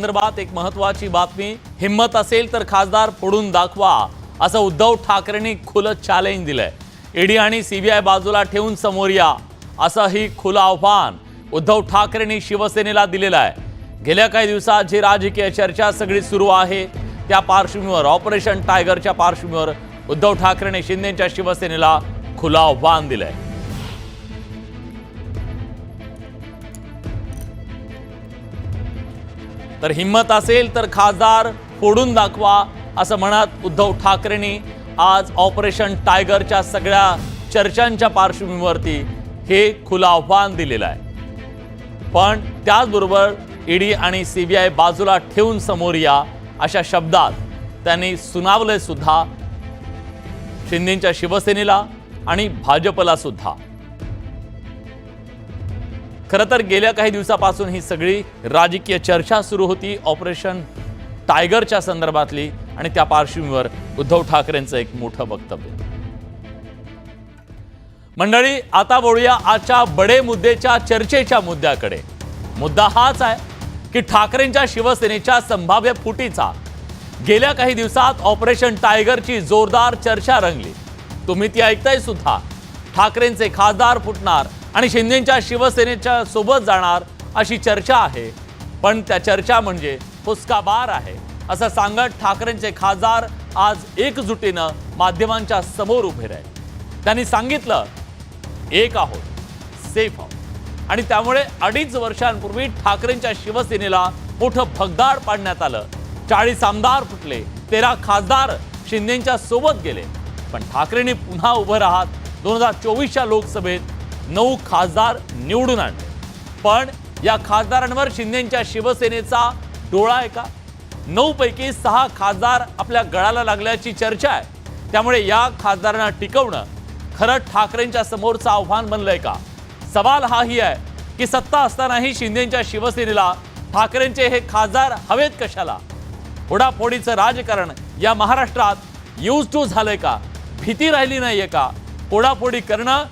संदर्भात एक महत्त्वाची बातमी। हिम्मत असेल तर खासदार फोडून दाखवा असं उद्धव ठाकरेंनी खुलं चॅलेंज दिलंय। ईडी आणि सीबीआय बाजूला ठेवून समोर या असं ही खुलं आव्हान उद्धव ठाकरेंनी शिवसेनेला दिलेलं आहे। गेल्या काही दिवसात जी राजकीय चर्चा सगळी सुरू आहे त्या पार्श्वभूमीवर ऑपरेशन टायगरच्या पार्श्वभूमीवर उद्धव ठाकरेंनी शिंदेच्या शिवसेनेला खुलं आव्हान दिलंय। तर हिम्मत असेल तर खासदार फोडून दाखवा असं म्हणत उद्धव ठाकरेंनी आज ऑपरेशन टायगरच्या सगळ्या चर्चांच्या पार्श्वभूमीवरती हे खुलं आव्हान दिलेलं आहे। पण त्याचबरोबर ईडी आणि सीबीआय बाजूला ठेवून समोर या अशा शब्दात त्यांनी सुनावले सुद्धा शिंदेच्या शिवसेनेला आणि भाजपला सुद्धा। खरं तर गेल्या काही दिवसापासून ही सगळी राजकीय चर्चा सुरू होती ऑपरेशन टायगरच्या संदर्भातली आणि त्या पार्श्वभूमीवर उद्धव ठाकरेंचं एक मोठं वक्तव्य। मंडळी, आता बोलूया आजच्या बडे मुद्द्याच्या चर्चेच्या मुद्द्याकडे। मुद्दा हाच आहे की ठाकरेंच्या शिवसेनेच्या संभाव्य फुटीचा। गेल्या काही दिवसात ऑपरेशन टायगरची जोरदार चर्चा रंगली। तुम्ही ती ऐकताय सुद्धा। ठाकरेंचे खासदार फुटणार आणि शिंदेच्या शिवसेनेच्या सोबत जाणार अशी चर्चा आहे। पण त्या चर्चा म्हणजे हुसकाबार आहे असं सांगत ठाकरेंचे खासदार आज एकजुटीनं माध्यमांच्या समोर उभे राहिले। त्यांनी सांगितलं, एक आहोत, सेफ आहोत। आणि त्यामुळे 2.5 वर्षांपूर्वी ठाकरेंच्या शिवसेनेला मोठं भगदाड पाडण्यात आलं। 40 आमदार फुटले, 13 खासदार शिंदेच्या सोबत गेले। पण ठाकरेंनी पुन्हा उभं राहत 2024च्या लोकसभेत 9 खासदार निवडून आणले। पण या खासदारांवर शिंदेच्या शिवसेनेचा डोळा आहे का? 9 पैकी 6 खासदार आपल्या गळाला लागल्याची चर्चा आहे। त्यामुळे या खासदारांना टिकवणं खरं ठाकरेंच्या समोरचं आव्हान बनलंय का? सवाल हाही आहे की सत्ता असतानाही शिंदेच्या शिवसेनेला ठाकरेंचे हे खासदार हवेत कशाला? फोडाफोडीचं राजकारण या महाराष्ट्रात यूज टू झालंय का? भीती राहिली नाहीये का? फोडाफोडी करणं